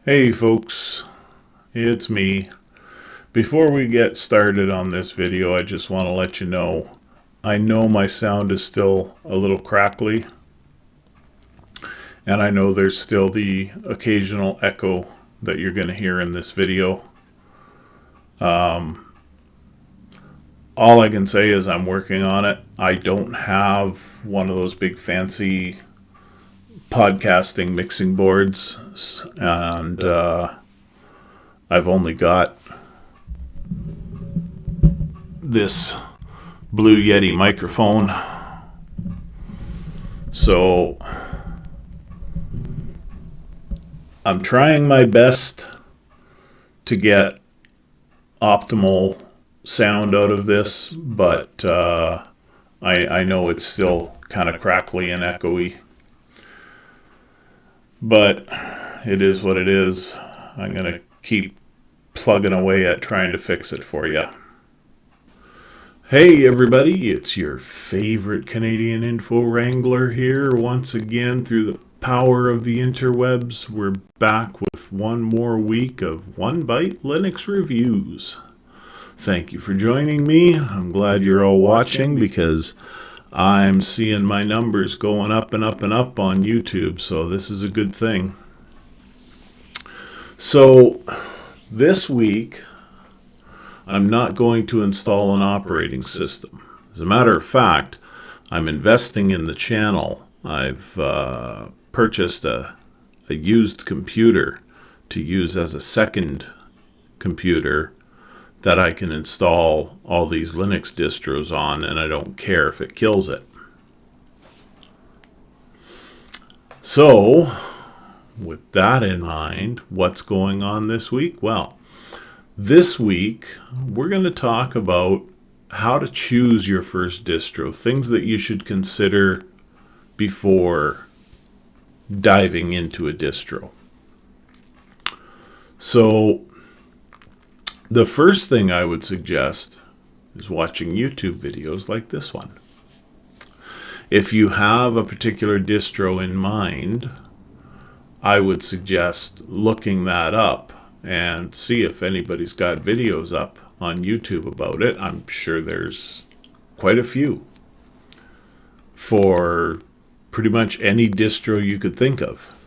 Hey folks, it's me. Before we get started on this video, I just want to let you know, I know my sound is still a little crackly, and I know there's still the occasional echo that you're going to hear in this video. All I can say is I'm working on it. I don't have one of those big fancy podcasting mixing boards, and I've only got this Blue Yeti microphone, so I'm trying my best to get optimal sound out of this, but I know it's still kind of crackly and echoey, but it is what it is. I'm going to keep plugging away at trying to fix it for you. Hey everybody, it's your favorite Canadian info wrangler here once again through the power of the interwebs. We're back with one more week of Byte Linux reviews. Thank you for joining me. I'm glad you're all watching because I'm seeing my numbers going up and up and up on YouTube, so this is a good thing. So this week I'm not going to install an operating system. As a matter of fact, I'm investing in the channel. I've purchased a used computer to use as a second computer that I can install all these Linux distros on, and I don't care if it kills it. So, with that in mind, what's going on this week? Well, this week we're going to talk about how to choose your first distro, things that you should consider before diving into a distro. So, the first thing I would suggest is watching YouTube videos like this one. If you have a particular distro in mind, I would suggest looking that up and see if anybody's got videos up on YouTube about it. I'm sure there's quite a few for pretty much any distro you could think of,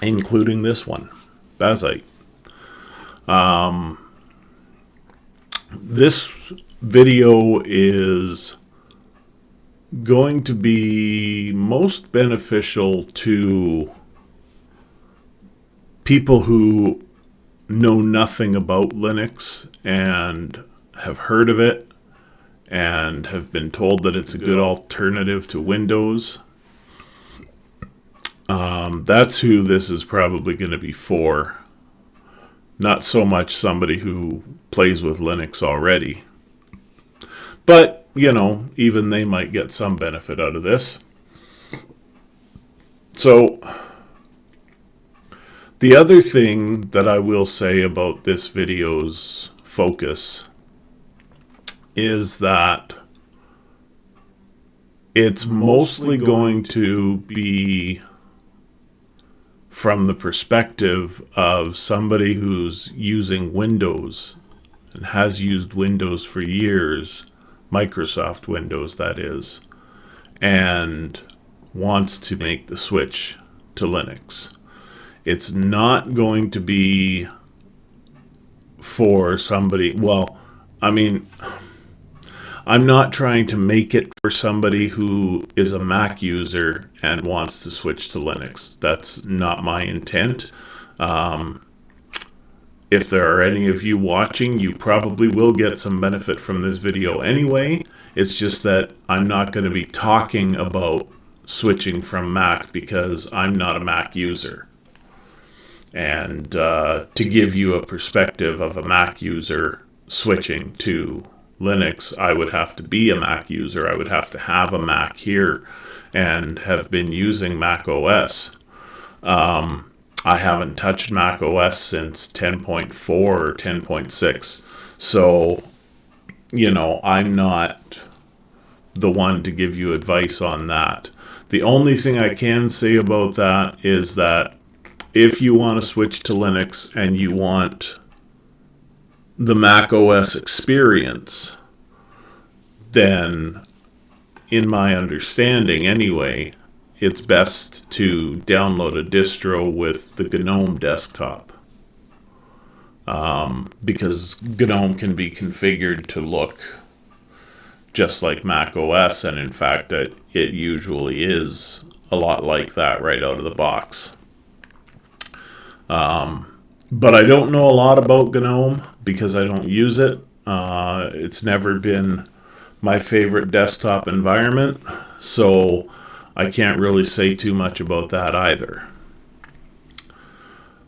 including this one, Byte. This video is going to be most beneficial to people who know nothing about Linux and have heard of it and have been told that it's a good alternative to Windows. That's who this is probably going to be for. Not so much somebody who plays with Linux already. But, you know, even they might get some benefit out of this. So, the other thing that I will say about this video's focus is that it's mostly going to be from the perspective of somebody who's using Windows and has used Windows for years, Microsoft Windows that is, and wants to make the switch to Linux. It's not going to be for somebody, well, I mean, I'm not trying to make it for somebody who is a Mac user and wants to switch to Linux. That's not my intent. If there are any of you watching, you probably will get some benefit from this video anyway. It's just that I'm not going to be talking about switching from Mac because I'm not a Mac user. And to give you a perspective of a Mac user switching to Linux, I would have to be a Mac user. I would have to have a Mac here and have been using Mac OS. I haven't touched Mac OS since 10.4 or 10.6. So, you know, I'm not the one to give you advice on that. The only thing I can say about that is that if you want to switch to Linux and you want the Mac OS experience, then, in my understanding anyway, it's best to download a distro with the GNOME desktop. Because GNOME can be configured to look just like Mac OS, and in fact, it usually is a lot like that right out of the box. But I don't know a lot about GNOME because I don't use it. It's never been my favorite desktop environment, so I can't really say too much about that either.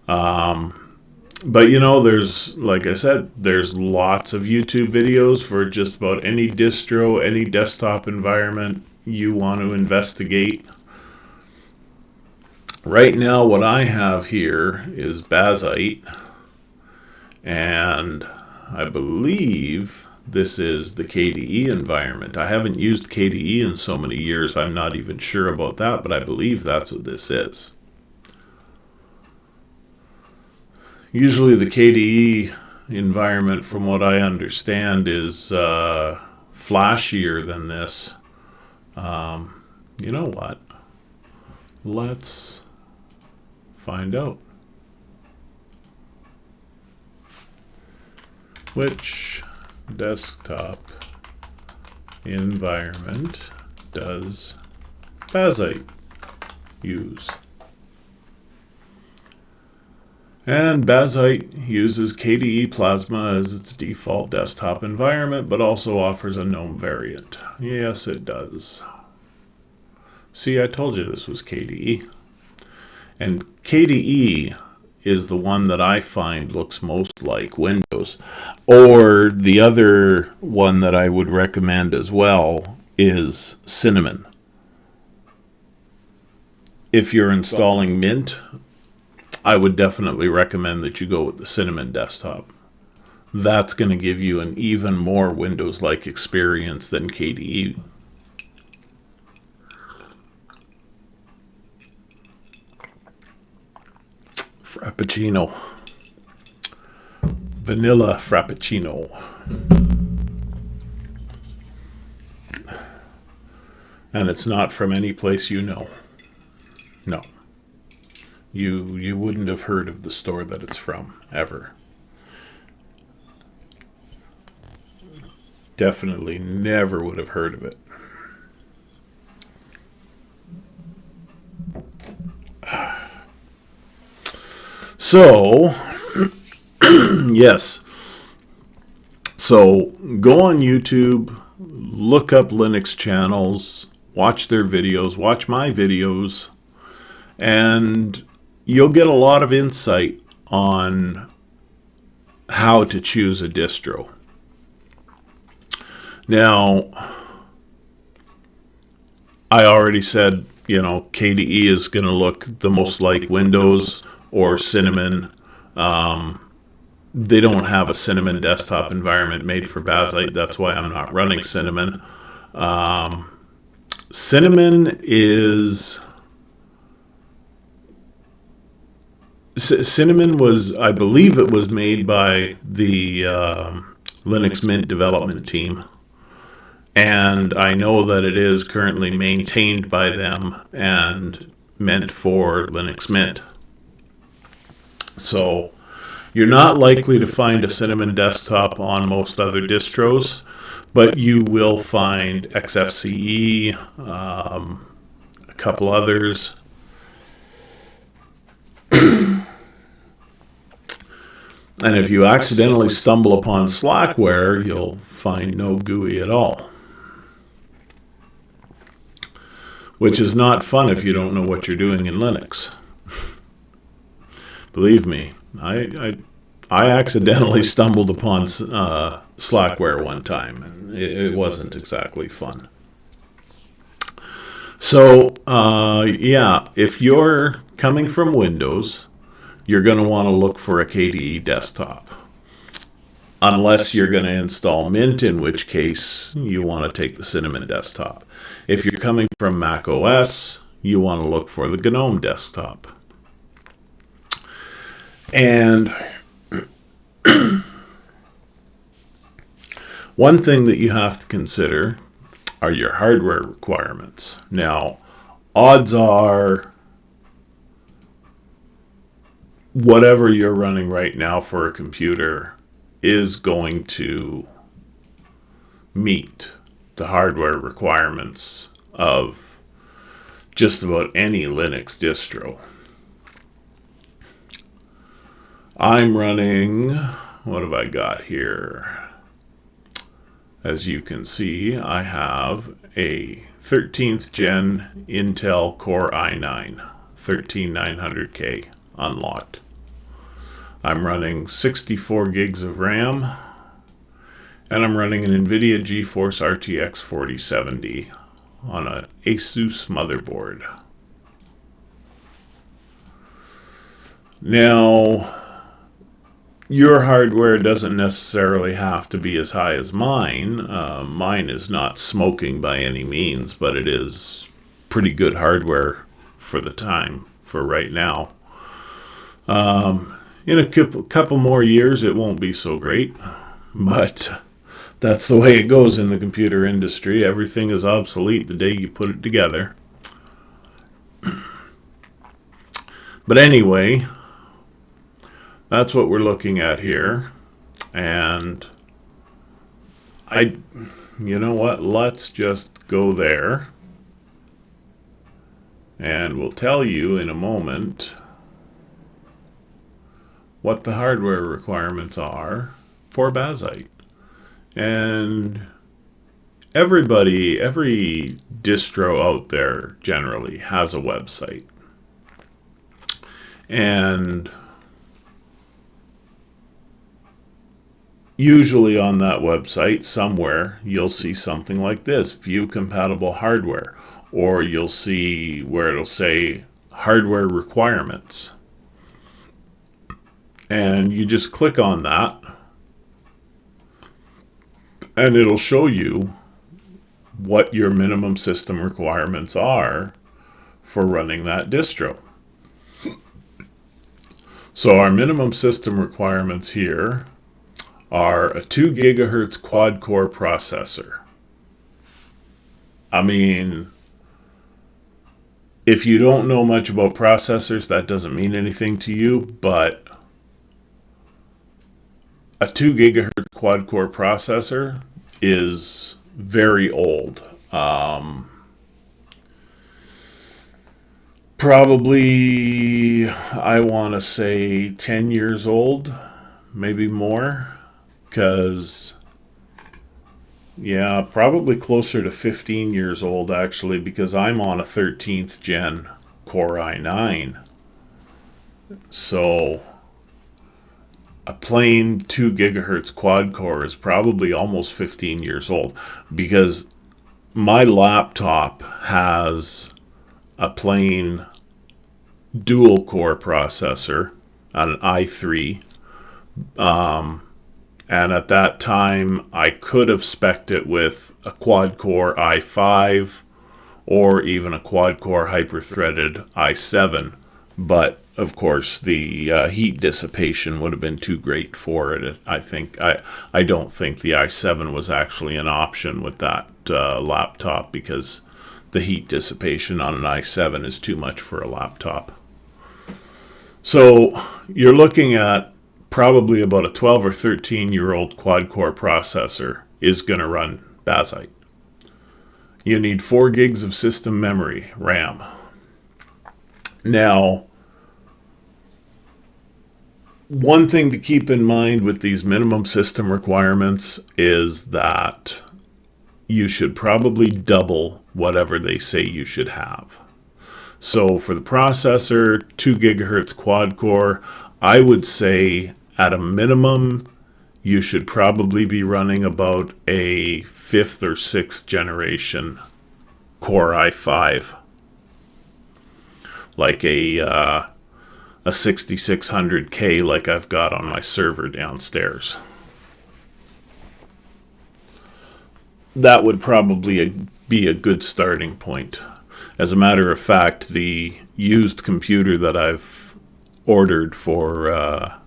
But you know, there's, like I said, there's lots of YouTube videos for just about any distro, any desktop environment you want to investigate. Right now, what I have here is Byte, and I believe this is the KDE environment. I haven't used KDE in so many years, I'm not even sure about that, but I believe that's what this is. Usually the KDE environment, from what I understand, is flashier than this. You know what? Let's find out. Which desktop environment does Byte use? And Byte uses KDE Plasma as its default desktop environment, but also offers a GNOME variant. Yes, it does. See, I told you this was KDE. And KDE is the one that I find looks most like Windows. Or the other one that I would recommend as well is Cinnamon. If you're installing Mint, I would definitely recommend that you go with the Cinnamon desktop. That's going to give you an even more Windows-like experience than KDE. Frappuccino. Vanilla Frappuccino. And it's not from any place you know. No. You wouldn't have heard of the store that it's from, ever. Definitely never would have heard of it. So, yes. So, go on YouTube, look up Linux channels, watch their videos, watch my videos, and you'll get a lot of insight on how to choose a distro. Now, I already said, you know, KDE is going to look the most like Windows or Cinnamon. They don't have a Cinnamon desktop environment made for Byte. That's why I'm not running Cinnamon. Cinnamon was, I believe it was made by the Linux Mint development team. And I know that it is currently maintained by them and meant for Linux Mint. So you're not likely to find a Cinnamon desktop on most other distros, but you will find XFCE, a couple others. And if you accidentally stumble upon Slackware, you'll find no GUI at all. Which is not fun if you don't know what you're doing in Linux. Believe me, I accidentally stumbled upon Slackware one time, and it wasn't exactly fun. So, yeah, if you're coming from Windows, you're going to want to look for a KDE desktop. Unless you're going to install Mint, in which case you want to take the Cinnamon desktop. If you're coming from Mac OS, you want to look for the GNOME desktop. And one thing that you have to consider are your hardware requirements. Now, odds are whatever you're running right now for a computer is going to meet the hardware requirements of just about any Linux distro. I'm running, what have I got here? As you can see, I have a 13th gen Intel Core i9 13900K unlocked. I'm running 64 gigs of RAM, and I'm running an NVIDIA GeForce RTX 4070 on an Asus motherboard. Now, your hardware doesn't necessarily have to be as high as mine. Mine is not smoking by any means, but it is pretty good hardware for the time, for right now. In a couple more years, it won't be so great, but that's the way it goes in the computer industry. Everything is obsolete the day you put it together. But anyway, that's what we're looking at here. And you know what? Let's just go there. And we'll tell you in a moment what the hardware requirements are for Byte. And every distro out there generally has a website. And usually on that website, somewhere, you'll see something like this, view compatible hardware, or you'll see where it'll say hardware requirements. And you just click on that, and it'll show you what your minimum system requirements are for running that distro. So our minimum system requirements here are a 2 gigahertz quad-core processor. I mean, if you don't know much about processors, that doesn't mean anything to you, but a 2 gigahertz quad-core processor is very old. Probably, I want to say 10 years old, maybe more. Because, yeah, probably closer to 15 years old, actually, because I'm on a 13th gen Core i9. So a plain 2 gigahertz quad core is probably almost 15 years old, because my laptop has a plain dual core processor on an i3. And at that time, I could have spec'd it with a quad-core i5 or even a quad-core hyper-threaded i7. But, of course, the heat dissipation would have been too great for it. I don't think the i7 was actually an option with that laptop, because the heat dissipation on an i7 is too much for a laptop. So you're looking at probably about a 12 or 13-year-old quad-core processor is going to run Byte. You need 4 gigs of system memory, RAM. Now, one thing to keep in mind with these minimum system requirements is that you should probably double whatever they say you should have. So for the processor, 2 gigahertz quad-core, I would say at a minimum, you should probably be running about a 5th or 6th generation Core i5. Like a 6600K like I've got on my server downstairs. That would probably be a good starting point. As a matter of fact, the used computer that I've ordered for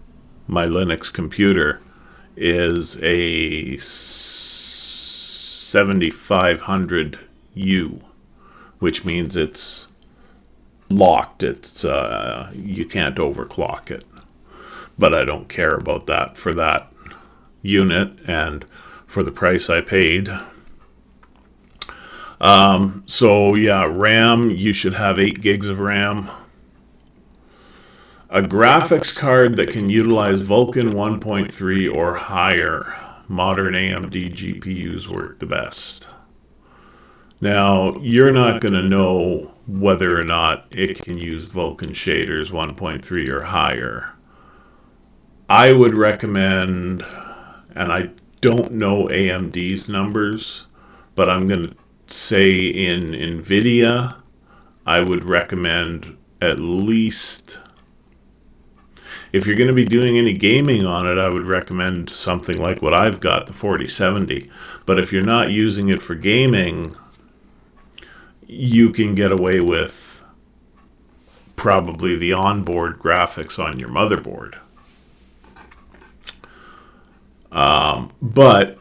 my Linux computer is a 7500U, which means it's locked. It's you can't overclock it. But I don't care about that for that unit and for the price I paid. So yeah, RAM, you should have 8 gigs of RAM. A graphics card that can utilize Vulkan 1.3 or higher. Modern AMD GPUs work the best. Now, you're not going to know whether or not it can use Vulkan shaders 1.3 or higher. I would recommend, and I don't know AMD's numbers, but I'm going to say in NVIDIA, I would recommend at least, if you're going to be doing any gaming on it, I would recommend something like what I've got, the 4070. But if you're not using it for gaming, you can get away with probably the onboard graphics on your motherboard. But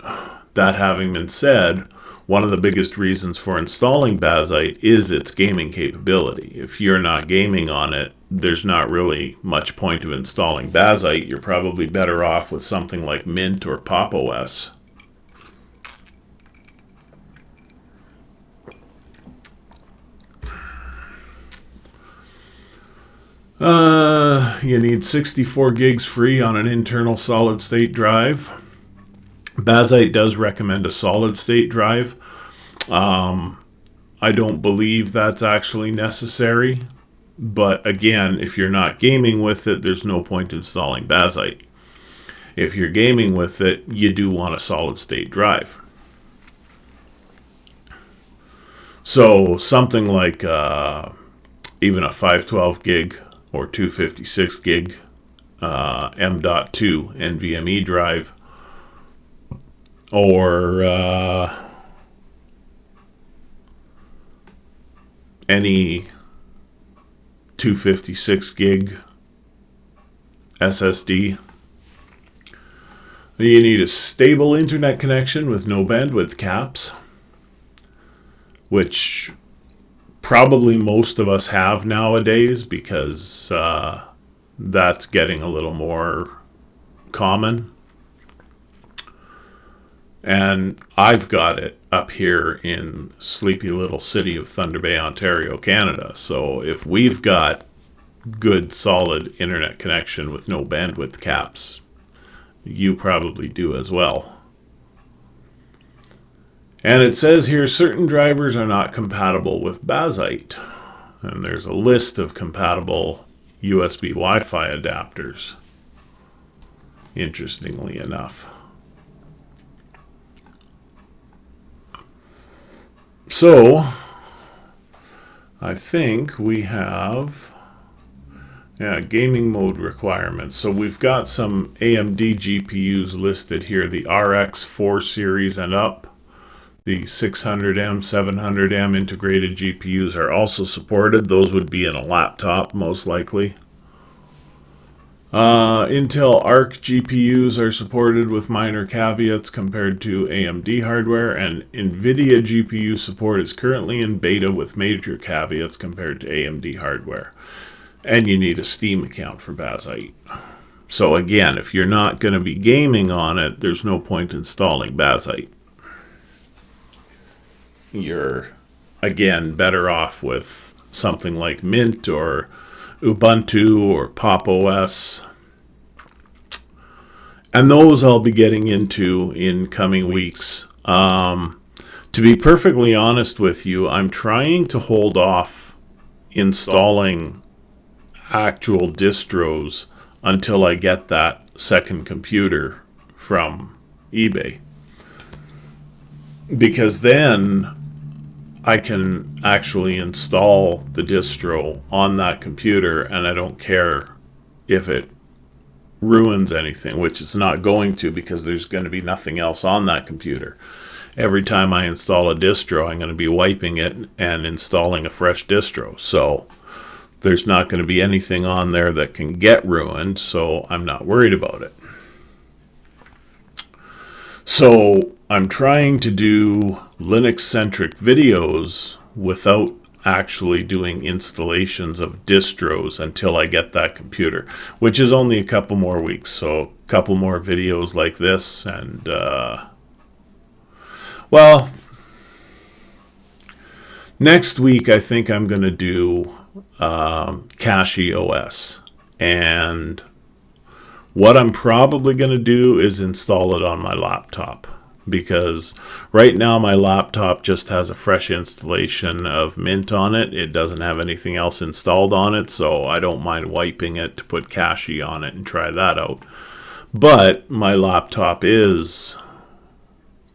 that having been said, one of the biggest reasons for installing Byte is its gaming capability. If you're not gaming on it, there's not really much point of installing Byte. You're probably better off with something like Mint or Pop OS. You need 64 gigs free on an internal solid-state drive. Byte does recommend a solid-state drive. I don't believe that's actually necessary. But again, if you're not gaming with it, there's no point installing Byte. If you're gaming with it, you do want a solid-state drive. So something like even a 512 gig or 256 gig M.2 NVMe drive, or any 256 gig SSD. You need a stable internet connection with no bandwidth caps, which probably most of us have nowadays because that's getting a little more common. And I've got it up here in sleepy little city of Thunder Bay, Ontario, Canada. So if we've got good, solid internet connection with no bandwidth caps, you probably do as well. And it says here certain drivers are not compatible with Byte. And there's a list of compatible USB Wi-Fi adapters, interestingly enough. So, I think we have gaming mode requirements. So we've got some AMD GPUs listed here, the RX 4 series and up. The 600M, 700M integrated GPUs are also supported. Those would be in a laptop, most likely. Intel Arc GPUs are supported with minor caveats compared to AMD hardware, and NVIDIA GPU support is currently in beta with major caveats compared to AMD hardware. And you need a Steam account for Byte. So again, if you're not going to be gaming on it, there's no point installing Byte. You're, again, better off with something like Mint or Ubuntu or Pop OS. And those I'll be getting into in coming weeks. To be perfectly honest with you, I'm trying to hold off installing actual distros until I get that second computer from eBay. Because then I can actually install the distro on that computer and I don't care if it ruins anything, which it's not going to because there's going to be nothing else on that computer. Every time I install a distro, I'm going to be wiping it and installing a fresh distro. So there's not going to be anything on there that can get ruined, so I'm not worried about it. So I'm trying to do Linux-centric videos without actually doing installations of distros until I get that computer, which is only a couple more weeks. So a couple more videos like this, and well, next week I think I'm going to do Cache OS, and what I'm probably going to do is install it on my laptop, because right now my laptop just has a fresh installation of Mint on it. It doesn't have anything else installed on it, so I don't mind wiping it to put Cache on it and try that out. But my laptop is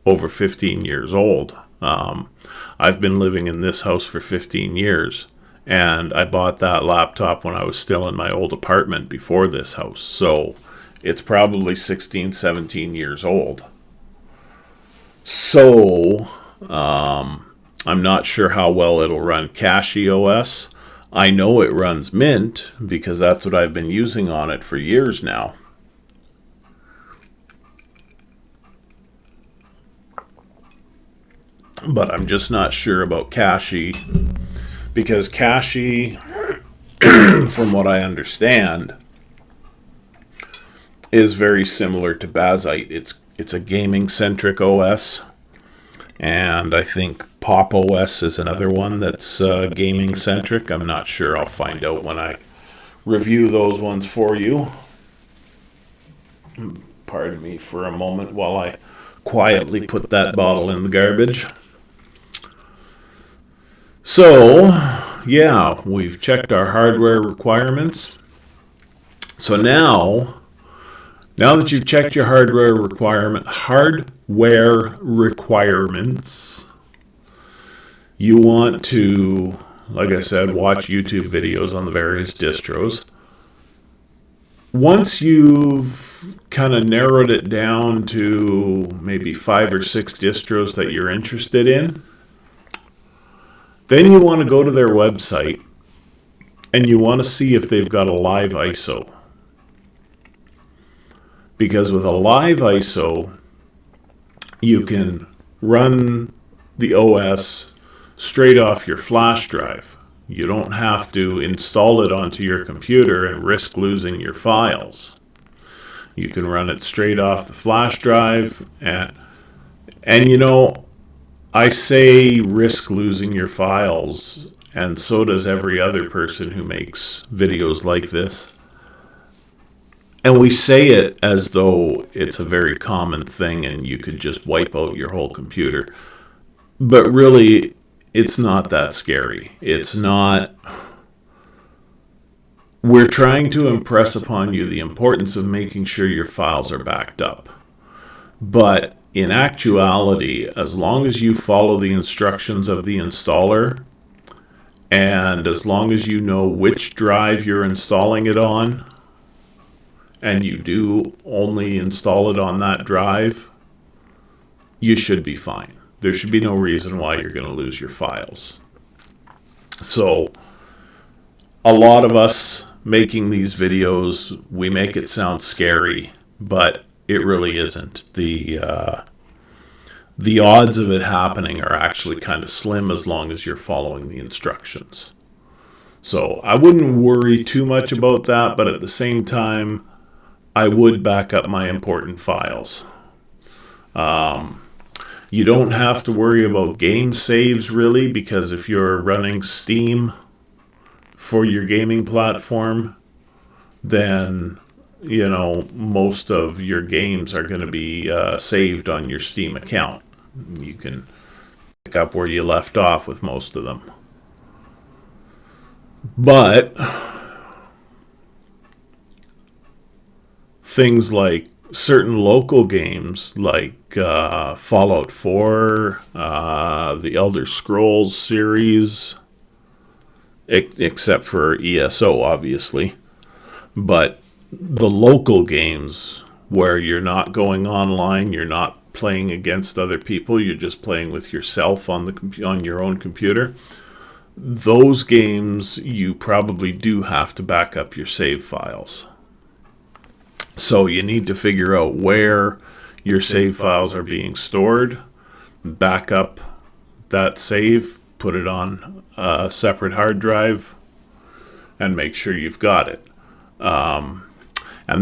over 15 years old. I've been living in this house for 15 years, and I bought that laptop when I was still in my old apartment before this house. So it's probably 16, 17 years old. So I'm not sure how well it'll run Cache OS. I know it runs Mint because that's what I've been using on it for years now. But I'm just not sure about Cache, because Cache, from what I understand, is very similar to Byte. It's a gaming-centric OS, and I think Pop OS is another one that's gaming-centric. I'm not sure. I'll find out when I review those ones for you. Pardon me for a moment while I quietly put that bottle in the garbage. So, yeah, we've checked our hardware requirements. So now that you've checked your hardware requirements, you want to, like I said, watch YouTube videos on the various distros. Once you've kind of narrowed it down to maybe 5 or 6 distros that you're interested in, then you want to go to their website and you want to see if they've got a live ISO. Because with a live ISO, you can run the OS straight off your flash drive. You don't have to install it onto your computer and risk losing your files. You can run it straight off the flash drive, and you know, I say risk losing your files, and so does every other person who makes videos like this. And we say it as though it's a very common thing and you could just wipe out your whole computer. But really, it's not that scary. It's not. We're trying to impress upon you the importance of making sure your files are backed up. But in actuality, as long as you follow the instructions of the installer, and as long as you know which drive you're installing it on, and you do only install it on that drive, you should be fine. There should be no reason why you're going to lose your files. So, a lot of us making these videos, we make it sound scary, but it really isn't. The odds of it happening are actually kind of slim as long as you're following the instructions. So I wouldn't worry too much about that, but at the same time, I would back up my important files. You don't have to worry about game saves really, because if you're running Steam for your gaming platform, then you know most of your games are going to be saved on your Steam account. You can pick up where you left off with most of them. But things like certain local games like Fallout 4, the Elder Scrolls series, except for ESO obviously, but the local games where you're not going online, you're not playing against other people, you're just playing with yourself on your own computer, those games you probably do have to back up your save files. So you need to figure out where your save files are being stored, back up that save, put it on a separate hard drive, and make sure you've got it. And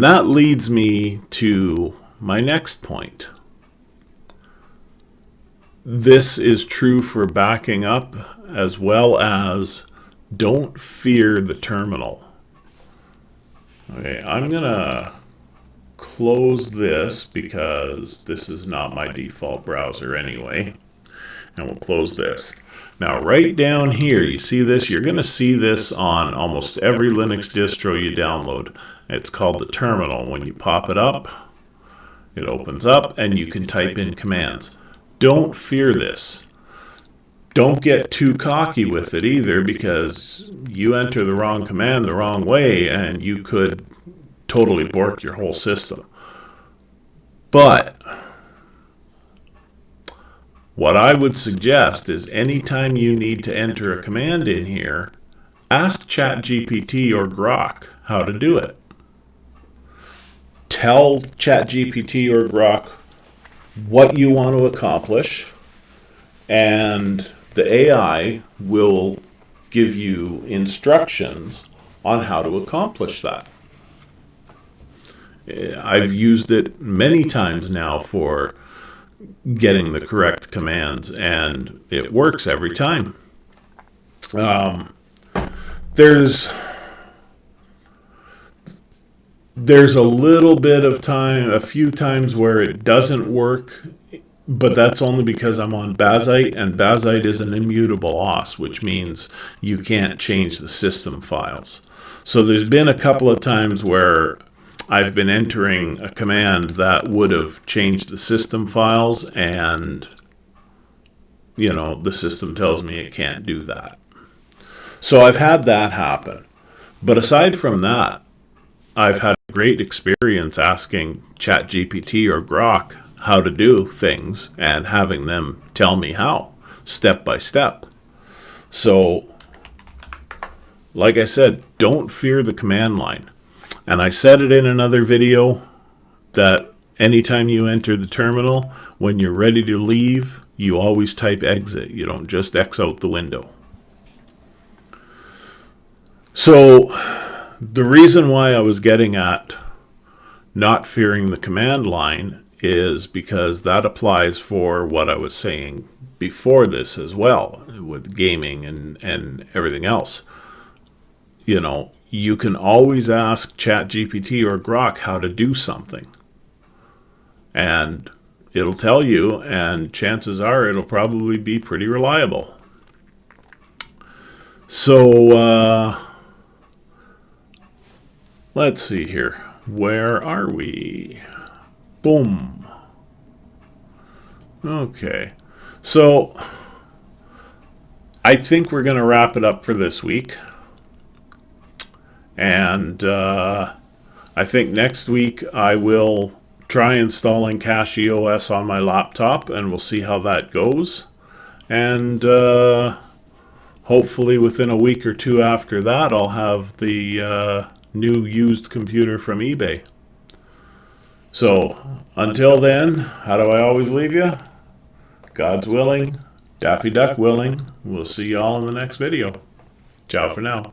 that leads me to my next point. This is true for backing up as well as don't fear the terminal. Okay, I'm going to close this because this is not my default browser anyway. And we'll close this. Now right down here, you see this? You're going to see this on almost every Linux distro you download. It's called the terminal. When you pop it up, it opens up and you can type in commands. Don't fear this. Don't get too cocky with it either, because you enter the wrong command the wrong way and you could totally bork your whole system. But what I would suggest is anytime you need to enter a command in here, ask ChatGPT or Grok how to do it. Tell ChatGPT or Grok what you want to accomplish, and the AI will give you instructions on how to accomplish that. I've used it many times now for getting the correct commands, and it works every time. There's a little bit of time, a few times where it doesn't work, but that's only because I'm on Byte, and Byte is an immutable OS, which means you can't change the system files. So there's been a couple of times where I've been entering a command that would have changed the system files, and the system tells me it can't do that. So I've had that happen. But aside from that, I've had a great experience asking ChatGPT or Grok how to do things and having them tell me how, step by step. So, like I said, don't fear the command line. And I said it in another video that anytime you enter the terminal, when you're ready to leave, you always type exit. You don't just X out the window. So the reason why I was getting at not fearing the command line is because that applies for what I was saying before this as well, with gaming and everything else. You can always ask ChatGPT or Grok how to do something, and it'll tell you, and chances are it'll probably be pretty reliable. So let's see here. Where are we? Boom. Okay. So I think we're going to wrap it up for this week. And I think next week I will try installing CachyOS on my laptop, and we'll see how that goes. And hopefully within a week or two after that, I'll have the new used computer from eBay. So until then, how do I always leave you? God's willing, Daffy Duck willing. We'll see you all in the next video. Ciao for now.